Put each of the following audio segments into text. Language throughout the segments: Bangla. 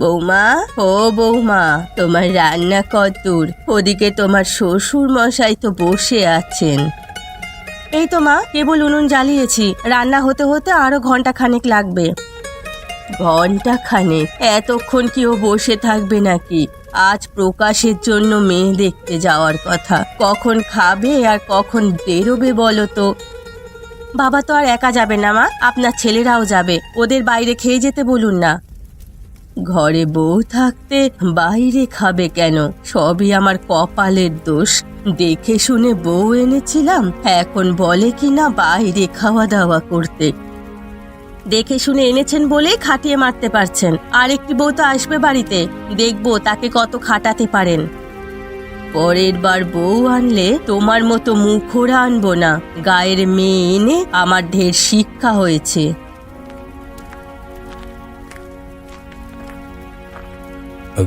বৌমা, ও বৌমা, তোমার রান্না কতদূর? ওদিকে তোমার শ্বশুর মশাই তো বসে আছেন। এই তো মা, কেবল উনুন জ্বালিয়েছি, রান্না হতে হতে আরো ঘন্টা খানেক লাগবে। ঘন্টা খানেক? এতক্ষণ কি ও বসে থাকবে নাকি? আজ প্রকাশের জন্য মেয়ে দেখতে যাওয়ার কথা, কখন খাবে আর কখন বেরোবে বলো তো? বাবা তো আর একা যাবে না মা, আপনার ছেলেরাও যাবে, ওদের বাইরে খেয়ে যেতে বলুন না। ঘরে বউ থাকতে বাইরে খাবে কেন? সবই আমার কপালের দোষ। দেখে শুনে বউ এনেছিলাম, এখন বলে কি না বাইরে খাওয়া দাওয়া করতে। দেখে শুনে এনেছেন বলেই খাটিয়ে মারতে পারছেন। আর একটি বউ তো আসবে বাড়িতে, দেখবো তাকে কত খাটাতে পারেন। পরের বার বউ আনলে তোমার মতো মুখোরা আনবো না। গায়ের মেয়ে এনে আমার ঢের শিক্ষা হয়েছে।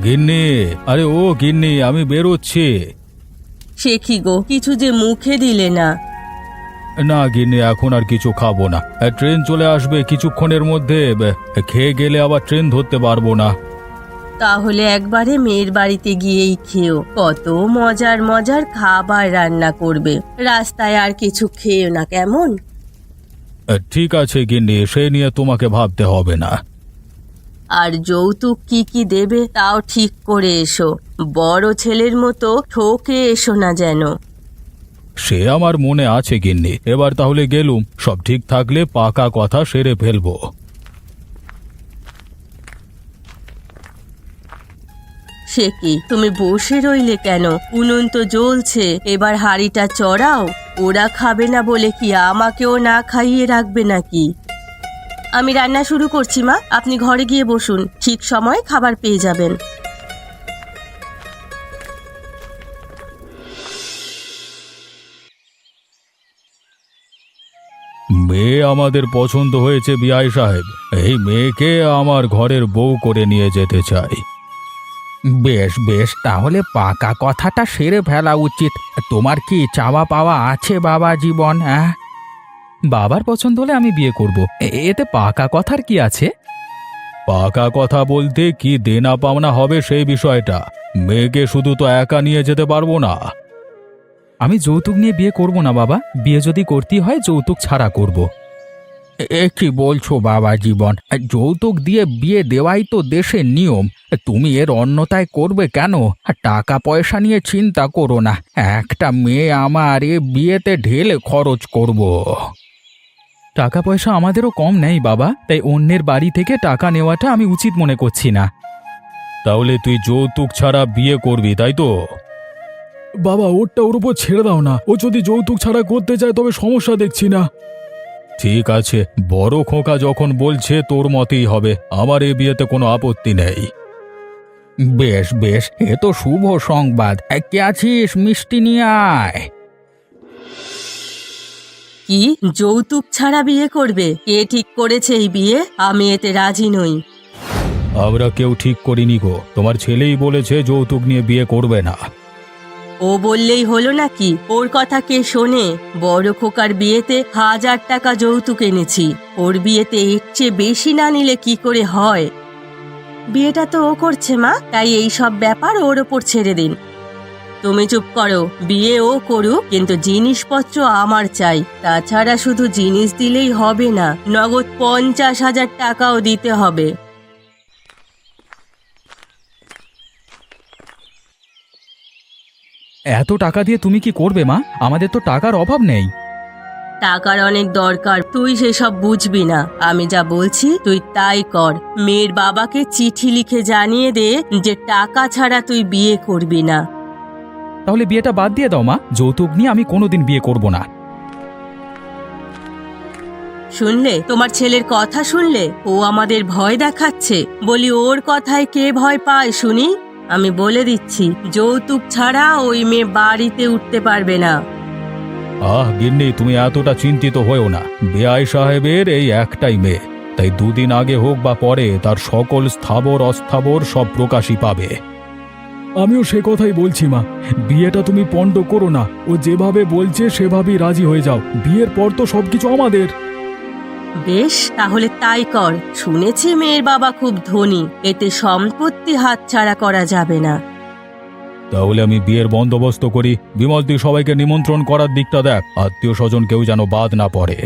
গিন্নি, আরে ও গিন্নি, আমি বেরোচ্ছি। সে কি গো, কিছু যে মুখে দিলে না? না গিন্নি, এখন আর কিছু খাবো না। ট্রেন চলে আসবে কিছুক্ষণের মধ্যে, খেয়ে গেলে আবার ট্রেন ধরতে পারবো না। তাহলে একবারে মেয়ের বাড়িতে গিয়েই খেও, কত মজার মজার খাবার রান্না করবে। রাস্তায় আর কিছু খেও না, কেমন? ঠিক আছে গিন্নি, সে নিয়ে তোমাকে ভাবতে হবে না। আর যৌতুক কি কি দেবে তাও ঠিক করে এসো, বড় ছেলের মতো ঠকে এসো না যেন। সে আমার মনে আছে গিন্নি। এবার তাহলে গেলুম, সব ঠিক থাকলে পাকা কথা সেরে ফেলবো। সে কি, তুমি বসে রইলে কেন? উনুন তো জ্বলছে, এবার হাঁড়িটা চড়াও। ওরা খাবে না বলে কি আমাকেও না খাইয়ে রাখবে নাকি? আমি রান্না শুরু করছি মা, আপনি ঘরে গিয়ে বসুন, ঠিক সময় খাবার পেয়ে যাবেন। মেয়ে আমাদের পছন্দ হয়েছে বিআই সাহেব, এই মেয়েকে আমার ঘরের বউ করে নিয়ে যেতে চাই। বেশ বেশ, তাহলে পাকা কথাটা সেরে ফেলা উচিত। তোমার কি চাওয়া পাওয়া আছে বাবা জীবন? হ্যাঁ, বাবার পছন্দ হলে আমি বিয়ে করব, এতে পাকা কথার কি আছে? পাকা কথা বলতে কি দেনা পাওনা হবে সেই বিষয়টা। মেয়েকে শুধু তো একা নিয়ে যেতে পারবো না। আমি যৌতুক নিয়ে বিয়ে করব না বাবা, বিয়ে যদি করতেই হয় যৌতুক ছাড়া করব। কি বলছো বাবা জীবন? যৌতুক দিয়ে বিয়ে দেওয়াই তো দেশের নিয়ম। তুমি এর অন্যতায় করবে কেন? টাকা পয়সা নিয়ে চিন্তা করো না, একটা মেয়ে আমার এ বিয়েতে ঢেলে খরচ করব। টাকা পয়সা আমাদেরও কম নেই বাবা, তাই অন্যের বাড়ি থেকে টাকা নেওয়াটা আমি উচিত মনে করছি না। তাহলে তুই যৌতুক ছাড়া বিয়ে করবি, তাই তো? বাবা, ওর উপর ছেড়ে দাও না। ও যদি যৌতুক ছাড়া করতে চায় তবে সমস্যা দেখছি না। ঠিক আছে, বড় খোকা যখন বলছে তোর মতেই হবে, আমার এ বিয়েতে কোনো আপত্তি নেই। বেশ বেশ, এ তো শুভ সংবাদ। কে আছিস, মিষ্টি নিয়ে আয়। কি, যৌতুক ছাড়া বিয়ে করবে? কে ঠিক করেছে এই বিয়ে? আমি এতে রাজি নই। আমরা কেউ ঠিক করিনি গো, তোমার ছেলেই বলেছে যৌতুক নিয়ে বিয়ে করবে না। ও বললেই হলো নাকি? ওর কথা কে শোনে? বড় খোকার বিয়েতে 1000 টাকা যৌতুক এনেছি, ওর বিয়েতে এর চেয়ে বেশি না নিলে কি করে হয়? বিয়েটা তো ও করছে মা, তাই এই সব ব্যাপার ওর ওপর ছেড়ে দিন। তুমি চুপ করো, বিয়ে ও করুক, কিন্তু জিনিসপত্র আমার চাই। তাছাড়া শুধু জিনিস দিলেই হবে না, নগদ 50,000 টাকাও দিতে হবে। এত টাকা দিয়ে তুমি কি করবে মা? আমাদের তো টাকার অভাব নেই। টাকার অনেক দরকার, তুই সেসব বুঝবি না। আমি যা বলছি তুই তাই কর। মেয়ের বাবাকে চিঠি লিখে জানিয়ে দে যে টাকা ছাড়া তুই বিয়ে করবি না। তাহলে বিয়েটা বাদ দিয়ে দাও মা, যৌতুক নিয়ে আমি কোনোদিন বিয়ে করব না। শুনলে তোমার ছেলের কথা? শুনলে ও আমাদের ভয় দেখাচ্ছে? বলি ওর কথায় কে ভয় পায় শুনি? আমি বলে দিচ্ছি, যৌতুক ছাড়া ওই মেয়ে বাড়িতে উঠতে পারবে না। গিন্নি, তুমি এতটা চিন্তিত হয়েও না। বিআই সাহেবের এই একটাই মেয়ে, তাই দুদিন আগে হোক বা পরে তার সকল স্থাবর অস্থাবর সব প্রকাশই পাবে। আমিও সে কথাই বলছি মা, বিয়েটা তুমি পণ্ড করো না। ও যেভাবে বলছে সেভাবেই রাজি হয়ে যাও, বিয়ের পর তো সবকিছু আমাদের। বেশ, তাহলে তাই কর। শুনেছি মেয়ের বাবা খুব ধনী, এতে সম্পত্তি হাতছাড়া করা যাবে না। তাহলে আমি বিয়ের বন্দোবস্ত করি। বিমল, তুই সবাইকে নিমন্ত্রণ করার দিকটা দেখ, আত্মীয় স্বজন কেউ যেন বাদ না পড়ে।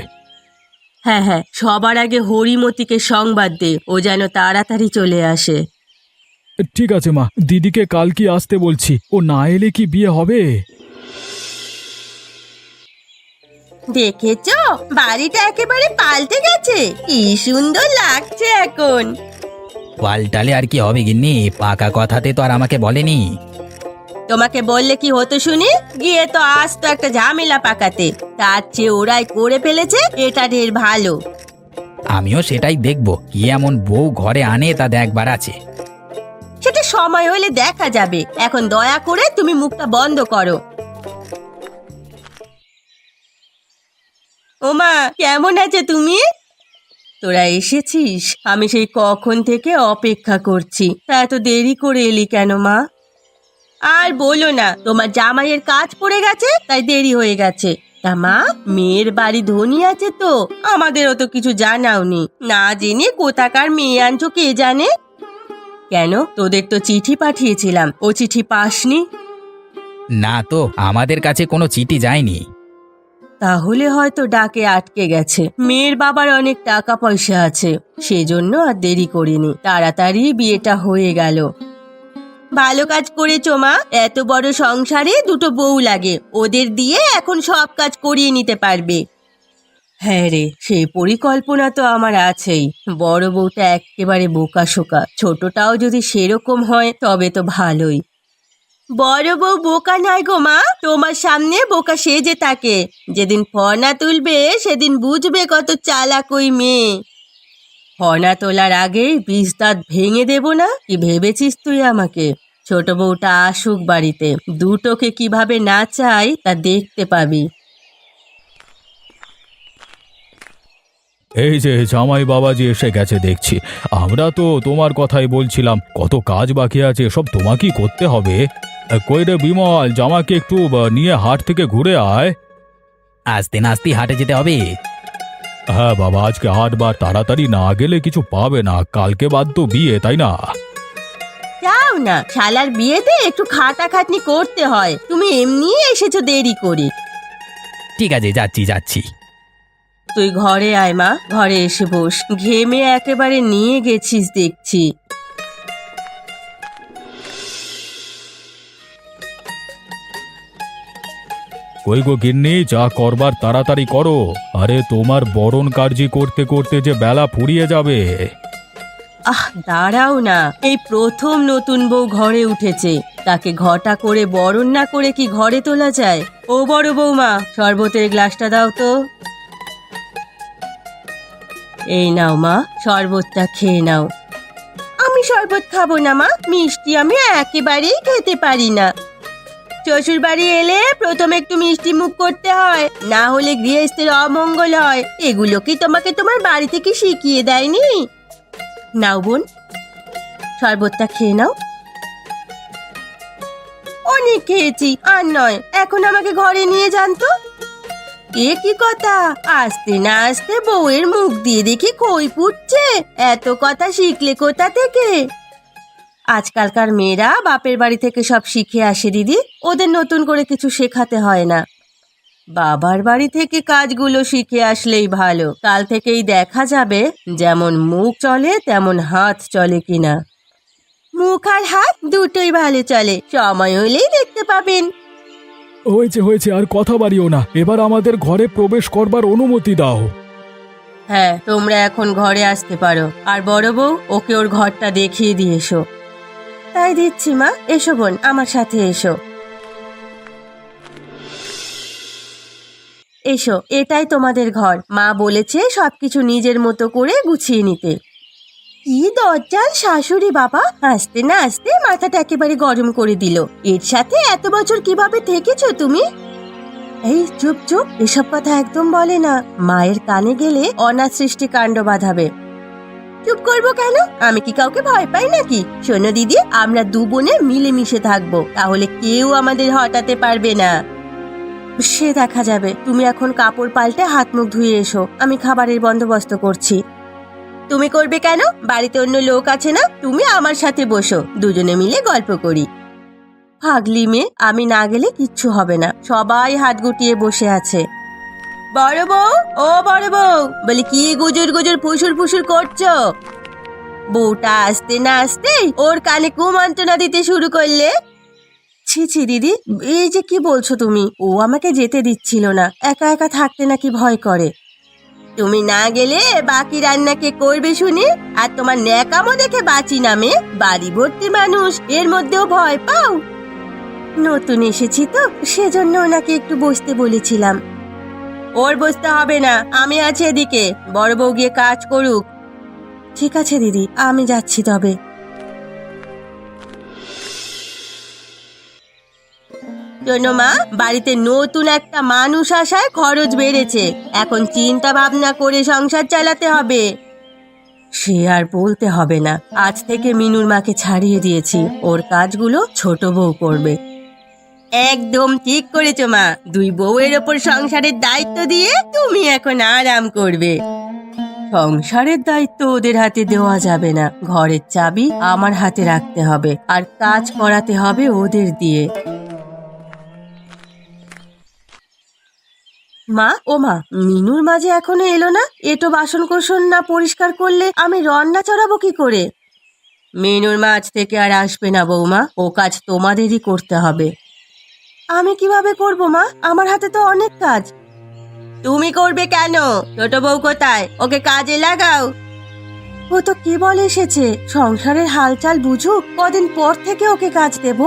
হ্যাঁ হ্যাঁ, সবার আগে হরিমতিকে সংবাদ দে, ও যেন তাড়াতাড়ি চলে আসে। ঠিক আছে মা, দিদিকে কাল কি আসতে বলছি, ও না এলে কি বিয়ে হবে? দেখেছো, বাড়িটা একেবারে পাল্টে গেছে। কি সুন্দর লাগছে এখন। পাল্টালে আর কি হবে গিন্নি, পাকা কথাতে তো আর আমাকে বলেনি। তোমাকে বললে কি হতো শুনি? গিয়ে তো আজ তো একটা ঝামেলা পাকাতে। তার চেয়ে ওরাই করে ফেলেছে, এটা ঢের ভালো। আমিও সেটাই দেখবো, কি এমন বউ ঘরে আনে তা দেখবার আছে। সেটা সময় হলে দেখা যাবে। এখন দয়া করে তুমি মুখটা বন্ধ করো। ওমা, কেমন আছে তুমি? তোরা এসেছিস? আমি সেই কখন থেকে অপেক্ষা করছি। তা এত দেরি করে এলি কেন মা? আর বলো না, তোমার জামাইয়ের কাজ পড়ে গেছে, তাই দেরি হয়ে গেছে। তা মা, মেয়ের বাড়ি ধনী আছে তো, আমাদেরও তো কিছু জানাওনি। না জেনে কোথাকার মেয়ে আনছো কে জানে। কেন, তোদের তো চিঠি পাঠিয়েছিলাম, ও চিঠি পাসনি? না তো, আমাদের কাছে কোনো চিঠি যায়নি। তাহলে হয়তো ডাকে আটকে গেছে। মেয়ের বাবার অনেক টাকা পয়সা আছে, সেজন্য আর দেরি করিনি, তাড়াতাড়ি বিয়েটা হয়ে গেল। ভালো কাজ করেছো মা। এত বড় সংসারে দুটো বউ লাগে, ওদের দিয়ে এখন সব কাজ করিয়ে নিতে পারবে। হ্যাঁ রে, সেই পরিকল্পনা তো আমার আছেই। বড় বউটা একেবারে বোকাশোকা, ছোটটাও যদি সেরকম হয় তবে তো ভালোই। বড় বউ বোকা নয় গো মা, তোমার সামনে বোকা সেজে থাকে। যেদিন ফর্না তুলবে সেদিন বুঝবে কত চালাক ওই মেয়ে। ফর্না তোলার আগেই বিস্তার ভেঙে দেব না, কি ভেবেছিস তুই আমাকে? ছোট বউটা আসুক বাড়িতে, দুটোকে কিভাবে নাচাই তা দেখতে পাবি। এই যে জামাই বাবাজি এসে গেছে দেখছি। আমরা তো তোমার কথাই বলছিলাম, কত কাজ বাকি আছে, সব তোমাকেই করতে হবে। কই রে বিমল, জামাকে একটু নিয়ে হাট থেকে ঘুরে আয়। আস্তে নাস্তে হাটে যেতে হবে। হ্যাঁ বাবা, আজকে হাটবার, তাড়াতাড়ি না গেলে কিছু পাবে না। কালকে বাদ তো বিয়ে, তাই না? যাও না, শালার বিয়েতে একটু খাটাখাটনি করতে হয়। তুমি এমনি এসেছো দেরি করে। ঠিক আছে, যাচ্ছি যাচ্ছি। তুই ঘরে আয় মা, ঘরে এসে বস। ঘেমে একেবারে নিয়ে গেছিস দেখছি। কই গো গিন্নি, যা করবার তাড়াতাড়ি করো। আরে তোমার বরণ কার্যি করতে করতে যে বেলা ফুরিয়ে যাবে। দাঁড়াও না, এই প্রথম নতুন বউ ঘরে উঠেছে, তাকে ঘটা করে বরণ না করে কি ঘরে তোলা যায়? ও বড় বৌমা, শরবতের গ্লাসটা দাও তো। এই নাও মা, শরবতটা খেয়ে নাও। আমি শরবত খাবো না মা, মিষ্টি আমি একেবারেই খেতে পারি না। শ্বশুর বাড়ি এলে প্রথমে একটু মিষ্টি মুখ করতে হয়, না হলে গৃহস্থের অমঙ্গল হয়। এগুলো কি তোমাকে তোমার বাড়ি থেকে শিখিয়ে দেয়নি? নাও বোন, শরবতটা খেয়ে নাও। অনেক খেয়েছি, আর নয়। এখন আমাকে ঘরে নিয়ে যান তো। এ কি কথা, আসতে না আসতে বউয়ের মুখ দিয়ে দেখি খই ফুটছে। এত কথা শিখলে কোথা থেকে? আজকালকার মেয়েরা বাপের বাড়ি থেকে সব শিখে আসে দিদি, ওদের নতুন করে কিছু শেখাতে হয় না। বাবার বাড়ি থেকে কাজগুলো শিখে আসলেই ভালো। কাল থেকেই দেখা যাবে যেমন মুখ চলে তেমন হাত চলে কিনা। মুখ আর হাত দুটোই ভালো চলে, সময় হলেই দেখতে পাবেন। হয়েছে হয়েছে, আর কথা বাড়িও না। এবার আমাদের ঘরে প্রবেশ করবার অনুমতি দাও। হ্যাঁ, তোমরা এখন ঘরে আসতে পারো। আর বড় বউ, ওকে ওর ঘরটা দেখিয়ে দিয়ে এসো। তাই দিচ্ছি মা, এসো বোন, আমার সাথে এসো। এসো, এটাই তোমাদের ঘর। মা বলেছে সবকিছু নিজের মতো করে গুছিয়ে নিতে। কি দজ্জাল শাশুড়ি বাবা, আসতে না আসতে মাথাটা একেবারে গরম করে দিল। এর সাথে এত বছর কিভাবে থেকেছো তুমি? এই চুপ চুপ, এসব কথা একদম বলে না। মায়ের কানে গেলে অনাথ সৃষ্টি কাণ্ড বাঁধাবে। চুপ করবো কেন? আমি কি কাউকে ভয় পাই নাকি? শোনো দিদি, আমরা দু বোনে মিলেমিশে থাকবো, তাহলে কেউ আমাদের হটাতে পারবে না। সে দেখা যাবে, তুমি এখন কাপড় পাল্টে হাত মুখ ধুয়ে এসো, আমি খাবারের বন্দোবস্ত করছি। তুমি করবে কেন? বাড়িতে অন্য লোক আছে না? তুমি আমার সাথে বসো, দুজনে মিলে গল্প করি। পাগলি মেয়ে, আমি না গেলে কিচ্ছু হবে না, সবাই হাত গুটিয়ে বসে আছে। বড় বউ, ও বড় বউ, বলি কি গুজুর গুজুর ফুসুর ফুসুর করছো? বউটা আসতে না আসতেই ওর কানে কুমন্ত্রণা দিতে শুরু করলে। ছি ছি দিদি, এই যে কি বলছো তুমি? ও আমাকে যেতে দিচ্ছিল না, একা একা থাকতে নাকি ভয় করে। তুমি না গেলে বাকি রান্না কে করবে শুনি? আর তোমার ন্যাকামো দেখে বাঁচি নামে বাড়ি ভর্তি মানুষ, এর মধ্যেও ভয় পাও? নতুন এসেছি তো, সেজন্য ওনাকে একটু বসতে বলেছিলাম। ওর বসতে হবে না, আমি আছি এদিকে, বড় বউ গিয়ে কাজ করুক। ঠিক আছে দিদি, আমি যাচ্ছি তবে। শোনো মা, বাড়িতে নতুন একটা মানুষ আসায় খরচ বেড়েছে, এখন চিন্তা ভাবনা করে সংসার চালাতে হবে। সে আর বলতে হবে না, আজ থেকে মিনুর মাকে ছাড়িয়ে দিয়েছি, ওর কাজগুলো ছোট বউ করবে। একদম ঠিক করেছো মা, দুই বউয়ের ওপর সংসারের দায়িত্ব দিয়ে তুমি এখন আরাম করবে। সংসারের দায়িত্ব ওদের হাতে দেওয়া যাবে না, ঘরের চাবি আমার হাতে রাখতে হবে, আর কাজ করাতে হবে ওদের দিয়ে। মা, ও মা, মিনুর মাঝে এখনো এলো না? এটো বাসন কোসন না পরিষ্কার করলে আমি রান্না চড়াবো কি করে? মিনুর মাছ থেকে আর আসবে না বৌমা, ও কাজ তোমাদেরই করতে হবে। আমি কিভাবে করব মা? আমার হাতে তো অনেক কাজ। তুমি করবে কেন? ছোট বউ কোথায়? ওকে কাজে লাগাও। ও তো কেবল এসেছে, সংসারের হালচাল বুঝুক, কদিন পর থেকে ওকে কাজ দেব।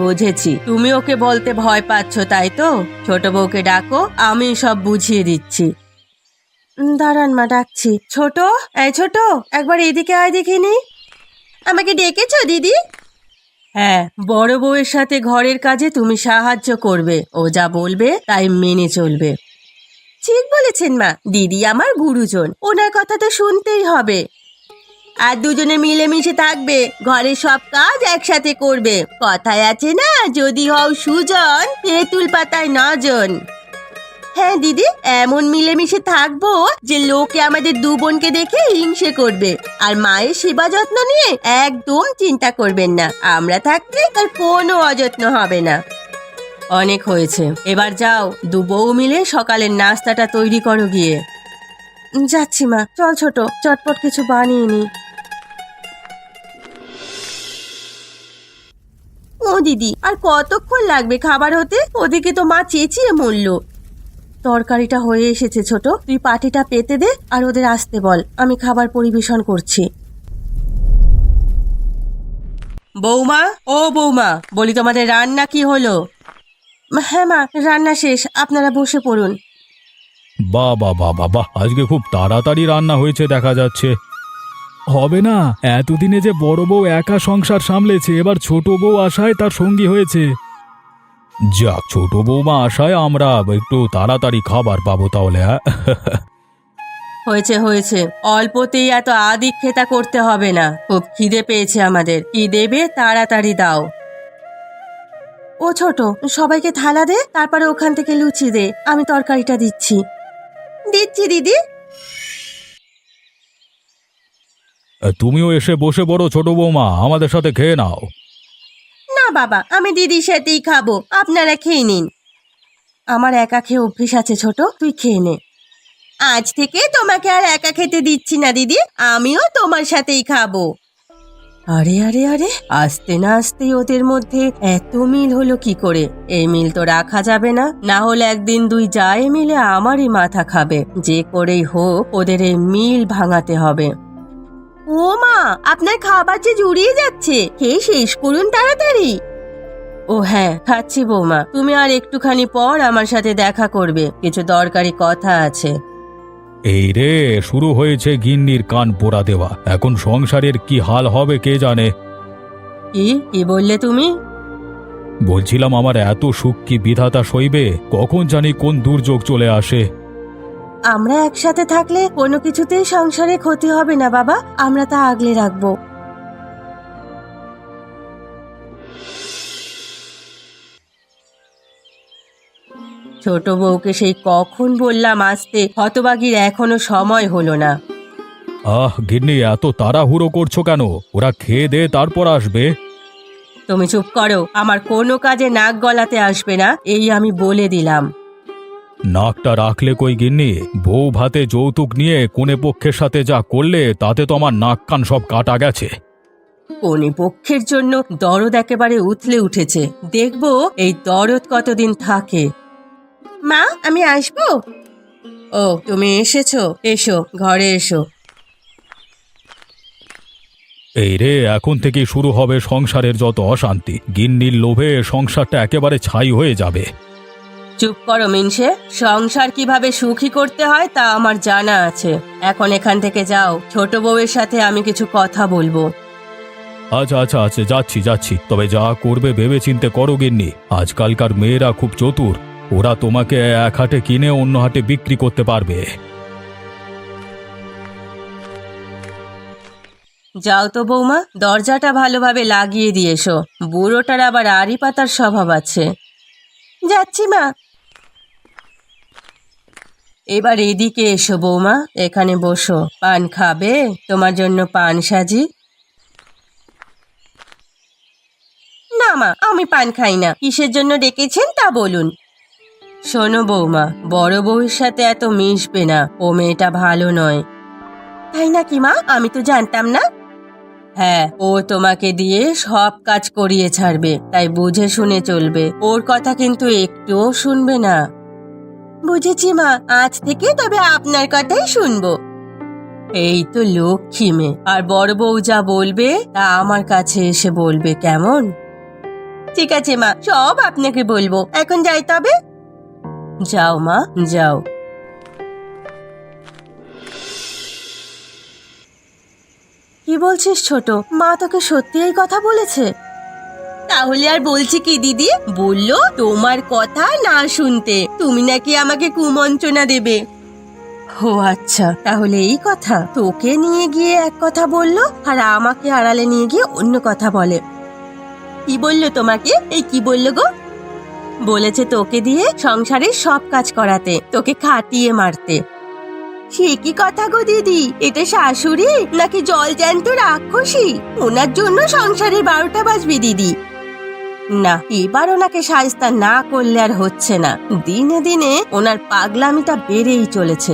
বুঝেছি, তুমি ওকে বলতে ভয় পাচ্ছ তাই তো? ছোট বউকে ডাকো, আমি সব বুঝিয়ে দিচ্ছি। দাঁড়ান মা, ডাকছি। ছোট, এই ছোট, একবার এদিকে আয় দেখিনি। আমাকে ডেকেছো দিদি? হ্যাঁ, বড় বউয়ের সাথে ঘরের কাজে তুমি সাহায্য করবে, ও যা বলবে তাই মেনে চলবে। ঠিক বলেছেন মা, দিদি আমার গুরুজন, ওনার কথা তো শুনতেই হবে। আর দুজনে মিলেমিশে থাকবে, ঘরের সব কাজ একসাথে করবে। কথায় আছে না, যদি হও সুজন, তেঁতুল পাতায় নজন। হ্যাঁ দিদি, এমন মিলেমিশে থাকবো যে লোকে আমাদের দু বোনকে দেখে হিংসে করবে। আর মায়ের সেবা যত্ন নিয়ে একদম চিন্তা করবেন না, আমরা থাকতে তার কোনো অযত্ন হবে না। অনেক হয়েছে, এবার যাও, দু বউ মিলে সকালের নাস্তাটা তৈরি করো গিয়ে। যাচ্ছি মা, চল ছোট, চটপট কিছু বানিয়ে নি। ও দিদি, আর কতক্ষণ লাগবে খাবার হতে? ওদিকে তো মা চেঁচিয়ে মরল। তরকারিটা হয়ে এসেছে ছোট, তুই পাটিটা পেতে দে আর ওদের আসতে বল, আমি খাবার পরিবেশন করছি। বৌমা, ও বৌমা, বলি তোমাদের রান্না কি হলো? হ্যাঁ মা, রান্না শেষ, আপনারা বসে পড়ুন। বাহ বাহ বাহ বাহ বাহ, আজকে খুব তাড়াতাড়ি রান্না হয়েছে দেখা যাচ্ছে। হবে না, এতদিনে যে বড় বউ একা সংসার সামলেছে, এবার ছোট বউ আসায় তার সঙ্গী হয়েছে। যাক, ছোট বৌমা আসায় আমরা একটু তাড়াতাড়ি খাবার পাবো তাহলে। হ্যাঁ হয়েছে হয়েছে, অল্পতেই এত আদিক্ষেতা করতে হবে না, খুব খিদে পেয়েছে আমাদের, কি দেবে তাড়াতাড়ি দাও। ও ছোট, সবাইকে থালা দে, তারপরে ওখান থেকে লুচি দে, আমি তরকারিটা দিচ্ছি। দিচ্ছি দিদি। তুমিও এসে বসে পড়ো ছোট বৌমা, আমাদের সাথে খেয়ে নাও। না বাবা, আমি দিদির সাথেই খাবো, আপনারা খেয়ে নিন। আমার একা খেয়ে অভ্যেস আছে ছোট, তুই খেয়ে নে। আজ থেকে তোমাকে আর একা খেতে দিচ্ছি না দিদি, আমিও তোমার সাথেই খাবো। আরে আরে আরে, আসতে না আসতেই ওদের মধ্যে এত মিল হলো কি করে? এই মিল তো রাখা যাবে না, না হলে একদিন দুই জায়ে মিলে আমারই মাথা খাবে। যে করেই হোক ওদের এই মিল ভাঙাতে হবে। ও মা, আপনার খাবার যে জুড়িয়ে যাচ্ছে, খেয়ে শেষ করুন তাড়াতাড়ি। ও হ্যাঁ, খাচ্ছি বৌমা, তুমি আর একটুখানি পর আমার সাথে দেখা করবে, কিছু দরকারি কথা আছে। এই রে, শুরু হয়েছে গিন্নির কান পোড়া দেওয়া, এখন সংসারের কি হাল হবে কে জানে। কি বললে তুমি? বলছিলাম আমার এত সুখ কি বিধাতা সইবে? কখন জানি কোন দুর্যোগ চলে আসে। আমরা একসাথে থাকলে কোনো কিছুতেই সংসারে ক্ষতি হবে না বাবা, আমরা তা আগলে রাখবো। ছোট বউকে সেই কখন বললাম আসতে, হতবাগির এখনো সময় হলো না। গিন্নি এত তাড়াহুড়ো করছো কেন? ওরা খেয়ে দে তারপর আসবে। তুমি চুপ করো, আমার কোনো কাজে নাক গলাতে আসবে না, এই আমি বলে দিলাম। নাকটা রাখলে কই গিন্নি? বউ ভাতে যৌতুক নিয়ে কোনে পক্ষের সাথে যা করলে তাতে তো আমার নাক কান সব কাটা গেছে। কোনে পক্ষের জন্য দরদ একেবারে উথলে উঠেছে, দেখবো এই দরদ কতদিন থাকে। মা, আমি আসবো। ও, তুমি এসেছো, এসো ঘরে এসো। এই রে, এখন থেকে শুরু হবে সংসারের যত অশান্তি। গিন্নির লোভে সংসারটা একেবারে ছাই হয়ে যাবে। চুপ করো মিনসে, সংসার কিভাবে সুখী করতে হয় তা আমার জানা আছে। এখন এখান থেকে যাও, ছোট বউয়ের সাথে আমি কিছু কথা বলবো। আচ্ছা আচ্ছা আচ্ছা, যাচ্ছি যাচ্ছি, তবে যা করবে ভেবে চিন্তে করো গিন্নি। আজকালকার মেয়েরা খুব চতুর, ওরা তোমাকে এক হাটে কিনে অন্য হাটে বিক্রি করতে পারবে। যাও তো বৌমা, দরজাটা ভালোভাবে লাগিয়ে দিয়ে এসো, বুড়োটার আবার আড়ি পাতার স্বভাব আছে। যাচ্ছি মা। এবার এদিকে এসো বৌমা, এখানে বসো। পান খাবে? তোমার জন্য পান সাজি। না মা, আমি পান খাই না। কিসের জন্য ডেকেছেন তা বলুন। শোনো বৌমা, বড় বউয়ের সাথে এত মিশবে না, ও মেয়েটা ভালো নয়। তাই নাকি মা? আমি তো জানতাম না। হ্যাঁ, ও তোমাকে দিয়ে সব কাজ করিয়ে ছাড়বে, তাই বুঝে শুনে চলবে। ওর কথা কিন্তু একটুও শুনবে না। বুঝেছি মা, আজ থেকে তবে আপনার কথাই শুনবো। এই তো লক্ষ্মী মেয়ে, আর বড় বউ যা বলবে তা আমার কাছে এসে বলবে, কেমন? ঠিক আছে মা, সব আপনাকে বলবো। এখন যাই তবে। যাও মা, যাও। কি বলছিস ছোট? মা তোকে সত্যি এই কথা বলেছে? তাহলে আর বলছি কি দিদি, বললো তোমার কথা না শুনতে, তুমি নাকি আমাকে কুমন্ত্রণা দেবে। ও আচ্ছা, তাহলে এই কথা। তোকে নিয়ে গিয়ে এক কথা বললো আর আমাকে আড়ালে নিয়ে গিয়ে অন্য কথা বলে। কি বললো তোমাকে? এই কি বললো গো? বলেছে তোকে দিয়ে সংসারের সব কাজ করাতে, তোকে খাটিয়ে মারতে। সে কি কথা গো দিদি? এটা শাশুড়ি নাকি জল জ্যান্ত রাক্ষসী? ওনার জন্য সংসারের 12টা বাজবে দিদি। না, এবার ওনাকে শায়েস্তা না করলে আর হচ্ছে না। দিনে দিনে ওনার পাগলামিটা বেড়েই চলেছে।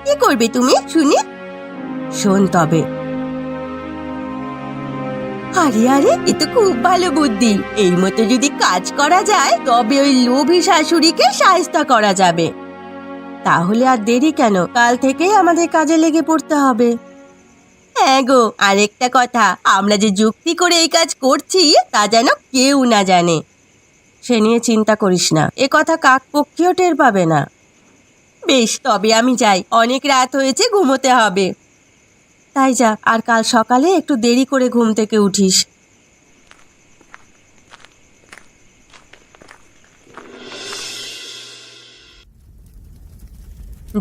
কি করবে তুমি শুনি? শোন তবে। আরে আরে, এ তো খুব ভালো বুদ্ধি। এই মতো যদি কাজ করা যায় তবে ওই লোভী শাশুড়িকে শায়েস্তা করা যাবে। তাহলে আর দেরি কেন? কাল থেকেই আমাদের কাজে লেগে পড়তে হবে। হ্যাঁ গো, আরেকটা কথা, আমরা যে যুক্তি করে এই কাজ করছি তা যেন কেউ না জানে। সে নিয়ে চিন্তা করিস না, এ কথা কাকপক্ষীও টের পাবে না। বেশ, তবে আমি যাই, অনেক রাত হয়েছে, ঘুমোতে হবে। তাই যা, আর কাল সকালে একটু দেরি করে ঘুম থেকে উঠিস।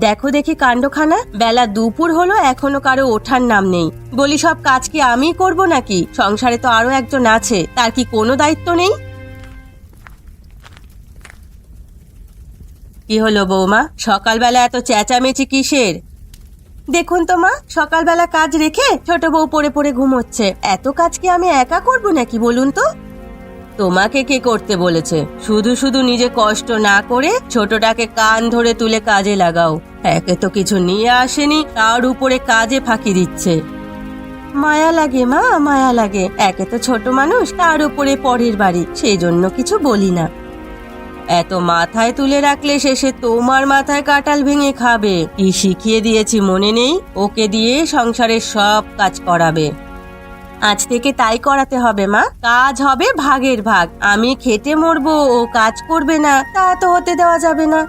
দেখো দেখি কাণ্ডখানা, বেলা দুপুর হলো, এখনো কারো ওঠার নাম নেই। বলি, সব কাজ কি আমিই করব নাকি? সংসারে তো আরো একজন আছে, তার কি কোনো দায়িত্ব নেই? কি হলো বৌমা, সকালবেলা এত চেঁচামেচি কিসের? দেখুন তো মা, সকালবেলা কাজ রেখে ছোট বউ পড়ে পড়ে ঘুমোচ্ছে। এত কাজ কি আমি একা করব নাকি বলুন তো? তোমাকে কে করতে বলেছে? শুধু শুধু নিজে কষ্ট না করে ছোটটাকে কান ধরে তুলে কাজে লাগাও। একে তো কিছু নিয়ে আসেনি, তার উপরে কাজে ফাঁকি দিচ্ছে। মায়া লাগে মা, মায়া লাগে। একে তো ছোট মানুষ, তার উপরে পরের বাড়ি, সেই জন্য কিছু বলি না। এত মাথায় তুলে রাখলে শেষে তোমার মাথায় কাঁঠাল ভেঙে খাবে। কি শিখিয়ে দিয়েছি মনে নেই? ওকে দিয়ে সংসারের সব কাজ করাবে। আজ থেকে তাই করাতে হবে মা। কাজ হবে ভাগের ভাগ। আমি খেটে মরবো, ও কাজ করবে না, তা তো হতে দেওয়া যাবে না।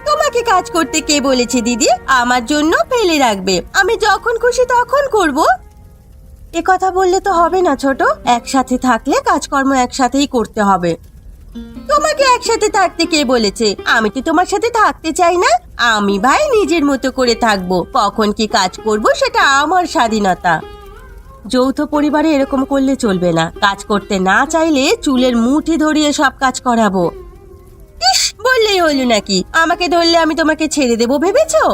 তোমাকে কাজ করতে কে বলেছে দিদি? আমার জন্য ফেলে রাখবে, আমি যখন খুশি তখন করব। এ কথা বললে তো হবে না ছোট। একসাথে থাকলে কাজকর্ম একসাথেই করতে হবে। তোমাকে একসাথে থাকতে কে বলেছে? আমি তো তোমার সাথে থাকতে চাই না। আমি ভাই নিজের মতো করে থাকবো, কখন কি কাজ করব সেটা আমার স্বাধীনতা। যৌথ পরিবারে এরকম করলে চলবে না। কাজ করতে না চাইলে চুলের মুঠি ধরিয়ে সব কাজ করাবো। ইস, বললেই হলো নাকি? আমাকে ধরলে আমি তোমাকে ছেড়ে দেবো ভেবেছো?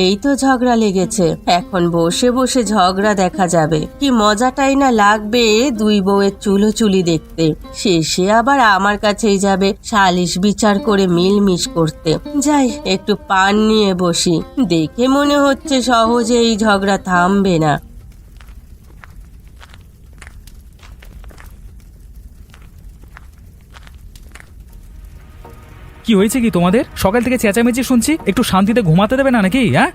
এই তো ঝগড়া লেগেছে, এখন বসে বসে ঝগড়া দেখা যাবে। কি মজাটাই না লাগবে দুই বউয়ের চুলোচুলি দেখতে। শেষে আবার আমার কাছেই যাবে সালিশ বিচার করে মিলমিশ করতে। যাই, একটু পান নিয়ে বসি। দেখে মনে হচ্ছে সহজে এই ঝগড়া থামবে না। কি হয়েছে কি তোমাদের? সকাল থেকে চেঁচামেচি শুনছি, একটু শান্তিতে ঘুমাতে দেবে না নাকি? হ্যাঁ,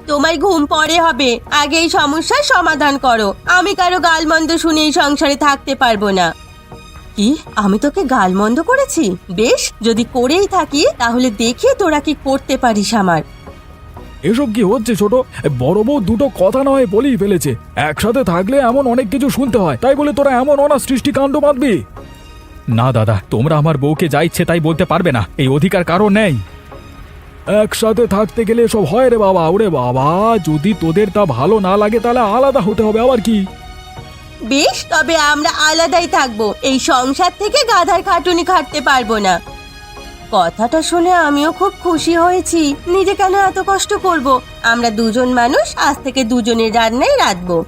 তোমার ঘুম পরে হবে, আগে এই সমস্যার সমাধান করো। আমি কারো গালমন্দ শুনে এই সংসারে থাকতে পারবো না। কি, আমি তোকে গালমন্দ করেছি? বেশ, যদি করেই থাকি তাহলে দেখি তোরা কি করতে পারিস আমার। এসব কি হচ্ছে ছোট? বড় বউ দুটো কথা না হয় বলেই ফেলেছে। একসাথে থাকলে এমন অনেক কিছু শুনতে হয়, তাই বলে তোরা এমন অনাসৃষ্টি কাণ্ড বাঁধবি? না দাদা, তোমরা আমার বউকে যা ইচ্ছে তাই বলতে পারবে না, এই অধিকার কারো নেই। একসাথে থাকতে গেলে সব হয় রে বাবা। ওরে বাবা, যদি তোদের তা ভালো না লাগে তাহলে আলাদা হতে হবে। আবার কি? বেশ, তবে আমরা আলাদাই থাকবো। এই সংসার থেকে গাধার খাটুনি খাটতে পারবো না। কথাটা শুনে আমিও খুব খুশি হয়েছি। নিজে কেন এত কষ্ট করব? আমরা দুজন মানুষ, আজ থেকে দুজনের রান্নায় রাঁধবো।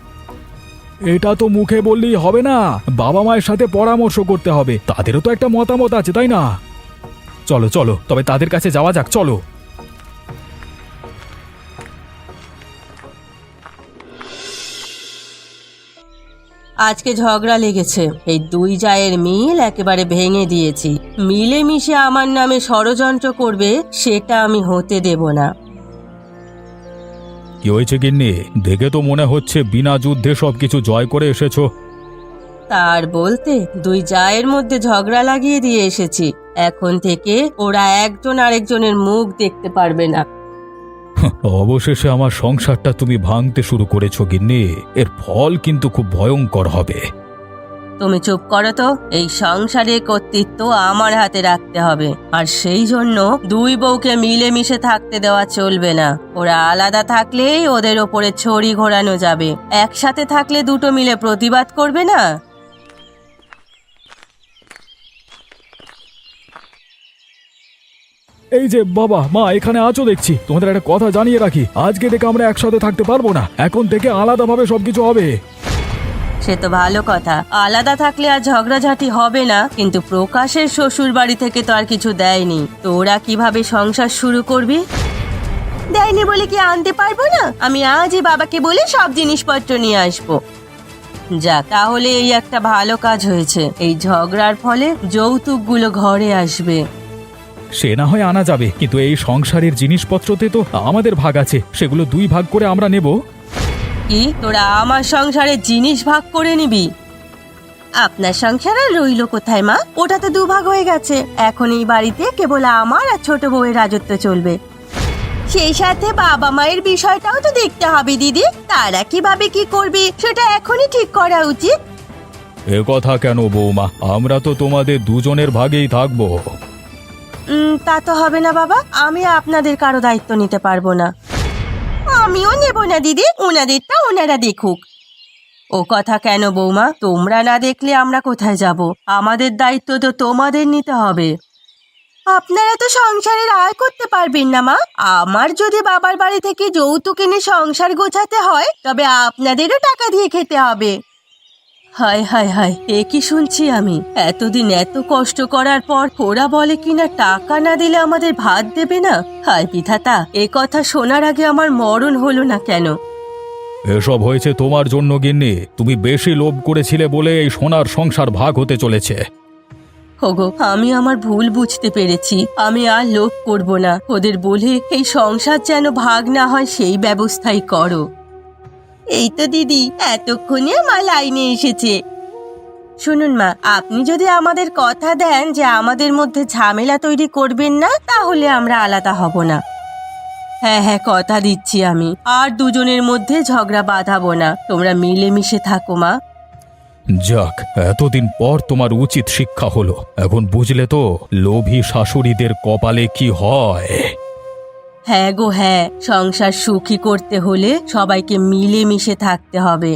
এটা তো মুখে বললেই হবে না, বাবা মায়ের সাথে পরামর্শ করতে হবে। তাদেরও তো একটা মতামত আছে, তাই না? চলো চলো, তবে তাদের কাছে যাওয়া যাক, চলো। আজকে ঝগড়া লেগেছে, এই দুই জায়ের মিল একেবারে ভেঙে দিয়েছি। মিলেমিশে আমার নামে ষড়যন্ত্র করবে, সেটা আমি হতে দেব না। কি হয়েছে গিন্নি? দেখে তো মনে হচ্ছে বিনা যুদ্ধে সবকিছু জয় করে এসেছো। তার বলতে, দুই জায়ের মধ্যে ঝগড়া লাগিয়ে দিয়ে এসেছি। এখন থেকে ওরা একজন আরেকজনের মুখ দেখতে পারবে না। অবশেষে আমার সংসারটা তুমি ভাঙতে শুরু করেছো গিন্নি, এর ফল কিন্তু খুব ভয়ঙ্কর হবে। তুমি চুপ করো তো। এই সংসারের কর্তৃত্ব আমার হাতে রাখতে হবে, আর সেই জন্য দুই বউকে মিলেমিশে থাকতে দেওয়া চলবে না। ওরা আলাদা থাকলেই ওদের ওপরে ছড়ি ঘোরানো যাবে, একসাথে থাকলে দুটো মিলে প্রতিবাদ করবে না। এই যে বাবা মা এখানে আছো দেখছি, তোমাদের একটা কথা জানিয়ে রাখি, আজকে থেকে আমরা একসাথে থাকতে পারবো না। এখন থেকে আলাদাভাবে সবকিছু হবে। সে তো ভালো কথা, আলাদা থাকলে আর ঝগড়াঝাটি হবে না। কিন্তু প্রকাশের শ্বশুর বাড়ি থেকে তো আর কিছু দেয়নি, তোরা কিভাবে সংসার শুরু করবি? দেয়নি বলে কি আনতে পারবো না? আমি আজই বাবাকে বলে সব জিনিসপত্র নিয়ে আসবো। যাক, তাহলে এই একটা ভালো কাজ হয়েছে। এই ঝগড়ার ফলে যৌতুকগুলো ঘরে আসবে। সে না হয় আনা যাবে, কিন্তু এই সংসারের জিনিসপত্রতে তো আমাদের ভাগ আছে, সেগুলো দুই ভাগ করে আমরা নেব। কি, তোরা আমার সংসারে জিনিস ভাগ করে নিবি? আপনার সংসার আর রইল কোথায় মা? ওটা তো দুভাগ হয়ে গেছে। এখন এই বাড়িতে কেবল আমার আর ছোট বউয়ের রাজত্ব চলবে। সেই সাথে বাবা মায়ের বিষয়টাও তো দেখতে হবে দিদি। তারা কিভাবে কি করবে সেটা এখনই ঠিক করা উচিত। এ কথা কেন বৌমা, আমরা তো তোমাদের দুজনের ভাগেই থাকবো। তা তো হবে না বাবা, আমি আপনাদের কারো দায়িত্ব নিতে পারবো না। আমিও নেব না দিদি, ওনাদেরটা ওনারা দেখুক। ও কথা কেন বৌমা? তোমরা না দেখলে আমরা কোথায় যাব? আমাদের দায়িত্ব তো তোমাদের নিতে হবে। আপনারা তো সংসারের আয় করতে পারবেন না মা। আমার যদি বাবার বাড়ি থেকে যৌতুক এনে সংসার গোছাতে হয়, তবে আপনাদেরও টাকা দিয়ে খেতে হবে। হায় হায় হায়, এ কি শুনছি আমি? এতদিন এত কষ্ট করার পর ওরা বলে কিনা টাকা না দিলে আমাদের ভাত দেবে না। হায় বিধাতা, এ কথা শোনার আগে আমার মরণ হলো না কেন? এসব হয়েছে তোমার জন্য গিন্নি, তুমি বেশি লোভ করেছিলে বলে এই সোনার সংসার ভাগ হতে চলেছে। ওগো, আমি আমার ভুল বুঝতে পেরেছি। আমি আর লোভ করব না। ওদের বলে এই সংসার যেন ভাগ না হয় সেই ব্যবস্থাই করো। এই তো দিদি, এতক্ষণে মা লাইনে এসেছে। শুনুন মা, আপনি যদি আমাদের কথা দেন যে আমাদের মধ্যে ঝামেলা তৈরি করবেন না, তাহলে আমরা আলাদা হব না। হ্যাঁ হ্যাঁ, কথা দিচ্ছি আমি আর দুজনের মধ্যে ঝগড়া বাঁধাবো না। তোমরা মিলেমিশে থাকো মা। যাক, এতদিন পর তোমার উচিত শিক্ষা হলো। এখন বুঝলে তো লোভী শাশুড়িদের কপালে কি হয়। হ্যাঁ গো হ্যাঁ, সংসার সুখী করতে হলে সবাইকে মিলেমিশে থাকতে হবে।